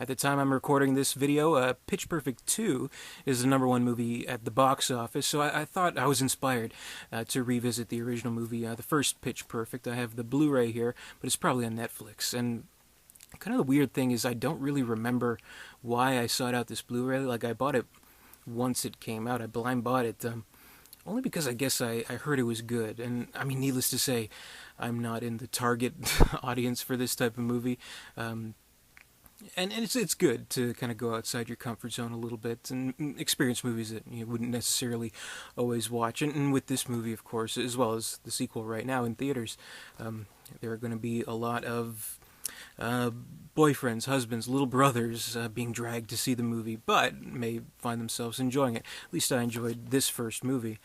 At the time I'm recording this video, Pitch Perfect 2 is the number one movie at the box office, so I thought I was inspired to revisit the original movie, the first Pitch Perfect. I have the Blu-ray here, but it's probably on Netflix. And kind of the weird thing is I don't really remember why I sought out this Blu-ray. Like, I bought it once it came out. I blind bought it, only because I guess I heard it was good. And, I mean, needless to say, I'm not in the target audience for this type of movie. And it's good to kind of go outside your comfort zone a little bit and experience movies that you wouldn't necessarily always watch. And with this movie, of course, as well as the sequel right now in theaters, there are going to be a lot of boyfriends, husbands, little brothers being dragged to see the movie, but may find themselves enjoying it. At least I enjoyed this first movie.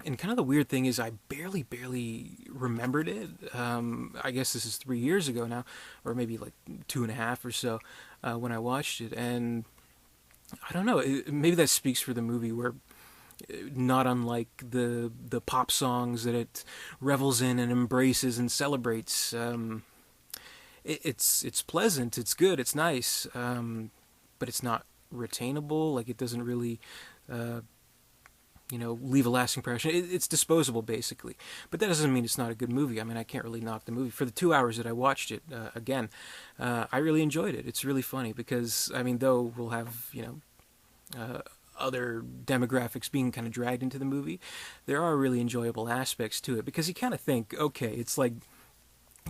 And kind of the weird thing is I barely remembered it. I guess this is 3 years ago now, or maybe like 2.5 or so, when I watched it. And I don't know, maybe that speaks for the movie, where not unlike the pop songs that it revels in and embraces and celebrates, it's pleasant, it's good, it's nice, but it's not retainable. Like, it doesn't really leave a lasting impression. It's disposable, basically. But that doesn't mean it's not a good movie. I mean, I can't really knock the movie. For the 2 hours that I watched it, again, I really enjoyed it. It's really funny because, I mean, though we'll have, other demographics being kind of dragged into the movie, there are really enjoyable aspects to it, because you kind of think, okay, it's like,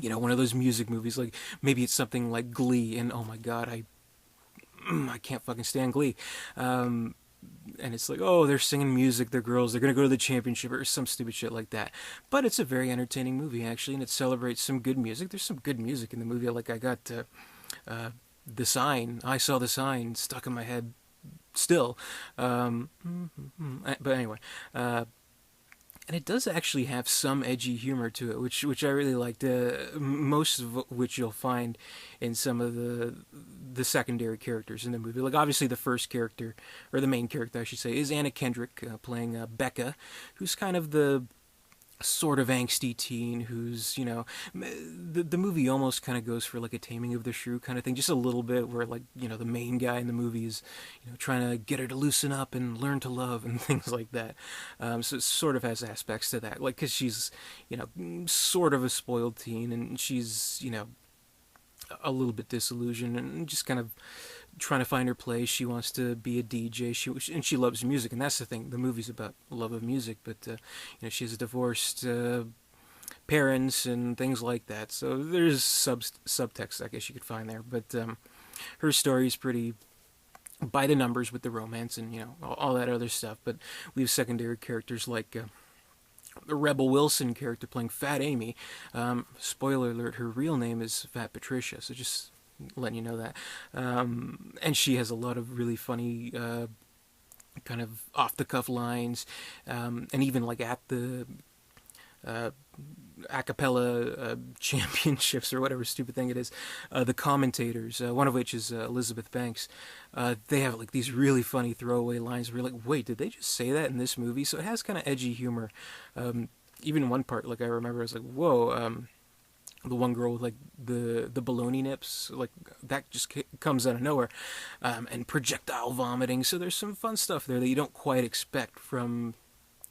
one of those music movies, like maybe it's something like Glee, and oh my god, I can't fucking stand Glee. And it's like, oh, they're singing music, they're girls, they're gonna go to the championship or some stupid shit like that. But it's a very entertaining movie, actually, and it celebrates some good music. There's some good music in the movie. Like, I got The Sign. I Saw the Sign stuck in my head still. But anyway, and it does actually have some edgy humor to it, which I really liked. Most of which you'll find in some of the secondary characters in the movie. Like, obviously the first character, or the main character I should say, is Anna Kendrick, playing Becca, who's kind of the sort of angsty teen who's, the movie almost kind of goes for like a Taming of the Shrew kind of thing, just a little bit, where, like, the main guy in the movie is, trying to get her to loosen up and learn to love and things like that. So it sort of has aspects to that, like, because she's, sort of a spoiled teen, and she's, a little bit disillusioned and just kind of trying to find her place. She wants to be a DJ. And she loves music, and that's the thing. The movie's about love of music, but she has divorced parents and things like that. So there's subtext, I guess you could find there. But her story is pretty by the numbers with the romance and all that other stuff. But we have secondary characters like the Rebel Wilson character playing Fat Amy. Spoiler alert: her real name is Fat Patricia. So just letting you know that. And she has a lot of really funny, kind of off the cuff lines, and even like at the a cappella championships or whatever stupid thing it is, the commentators, one of which is Elizabeth Banks, they have like these really funny throwaway lines where you're like, wait, did they just say that in this movie? So it has kind of edgy humor. Even one part, like, I remember, I was like, whoa, the one girl with like the baloney nips, like, that just comes out of nowhere, and projectile vomiting. So there's some fun stuff there that you don't quite expect from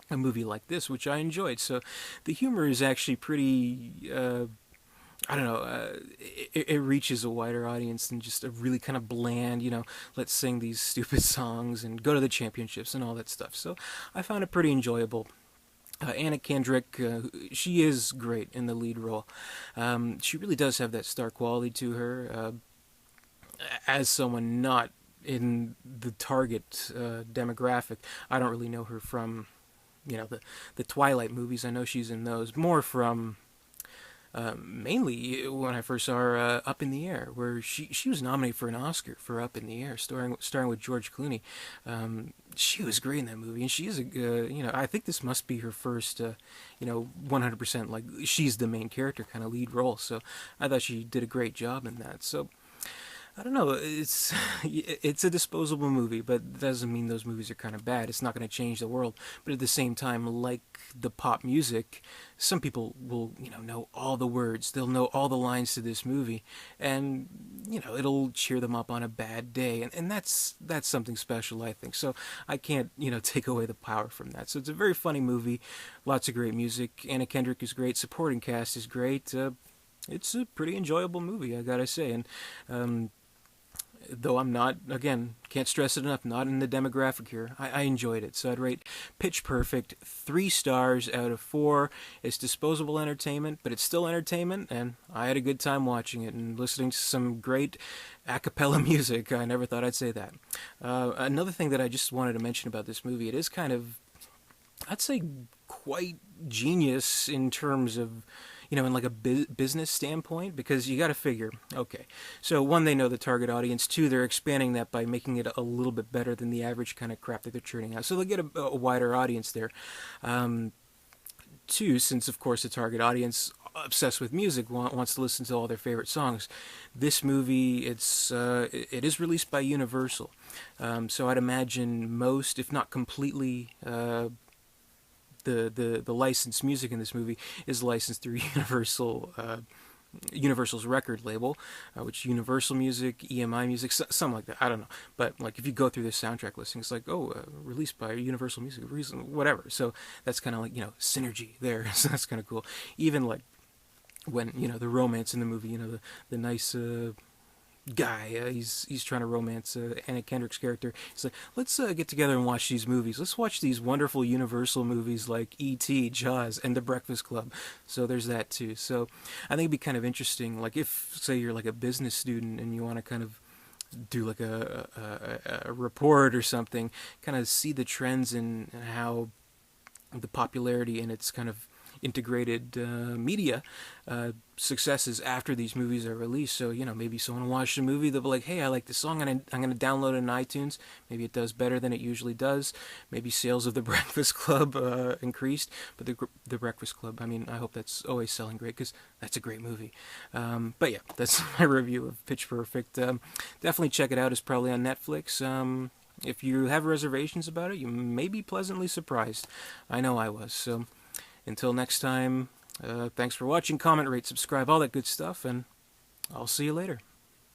a movie like this, which I enjoyed. So the humor is actually pretty, I don't know, it reaches a wider audience than just a really kind of bland, let's sing these stupid songs and go to the championships and all that stuff. So I found it pretty enjoyable. Anna Kendrick, she is great in the lead role. She really does have that star quality to her. As someone not in the target demographic, I don't really know her from the Twilight movies. I know she's in those more from mainly when I first saw her, Up in the Air, where she was nominated for an Oscar for Up in the Air, starring with George Clooney. She was great in that movie, and she is I think this must be her first 100% like she's the main character kind of lead role. So I thought she did a great job in that. So I don't know. It's a disposable movie, but that doesn't mean those movies are kind of bad. It's not going to change the world, but at the same time, like the pop music, some people will know all the words. They'll know all the lines to this movie, and it'll cheer them up on a bad day, and that's something special, I think. So I can't take away the power from that. So it's a very funny movie, lots of great music. Anna Kendrick is great. Supporting cast is great. It's a pretty enjoyable movie, I gotta say, and though I'm not, again, can't stress it enough, not in the demographic here. I enjoyed it. So I'd rate Pitch Perfect 3 stars out of 4. It's disposable entertainment, but it's still entertainment, and I had a good time watching it and listening to some great a cappella music. I never thought I'd say that. Another thing that I just wanted to mention about this movie, it is kind of, I'd say, quite genius in terms of in like a business standpoint, because you got to figure, okay, so one, they know the target audience. Two, they're expanding that by making it a little bit better than the average kind of crap that they're churning out. So they'll get a wider audience there. Two, since of course the target audience obsessed with music wants to listen to all their favorite songs, this movie it is released by Universal. So I'd imagine most, if not completely, the licensed music in this movie is licensed through Universal's record label, which Universal Music, EMI Music, something like that. I don't know, but like if you go through this soundtrack listing, it's like, released by Universal Music, whatever. So that's kind of like synergy there. So that's kind of cool. Even like when the romance in the movie, the nice guy. He's trying to romance Anna Kendrick's character. He's like, let's get together and watch these movies. Let's watch these wonderful Universal movies like E.T., Jaws, and The Breakfast Club. So there's that too. So I think it'd be kind of interesting, like if, say, you're like a business student and you want to kind of do like a report or something, kind of see the trends and how the popularity and its kind of integrated media successes after these movies are released. So maybe someone will watch the movie, they'll be like, hey, I like this song, and I'm going to download it on iTunes. Maybe it does better than it usually does. Maybe sales of The Breakfast Club increased, but the Breakfast Club, I mean, I hope that's always selling great, because that's a great movie. But yeah, that's my review of Pitch Perfect. Definitely check it out. It's probably on Netflix. If you have reservations about it, you may be pleasantly surprised. I know I was. So until next time, thanks for watching. Comment, rate, subscribe, all that good stuff, and I'll see you later.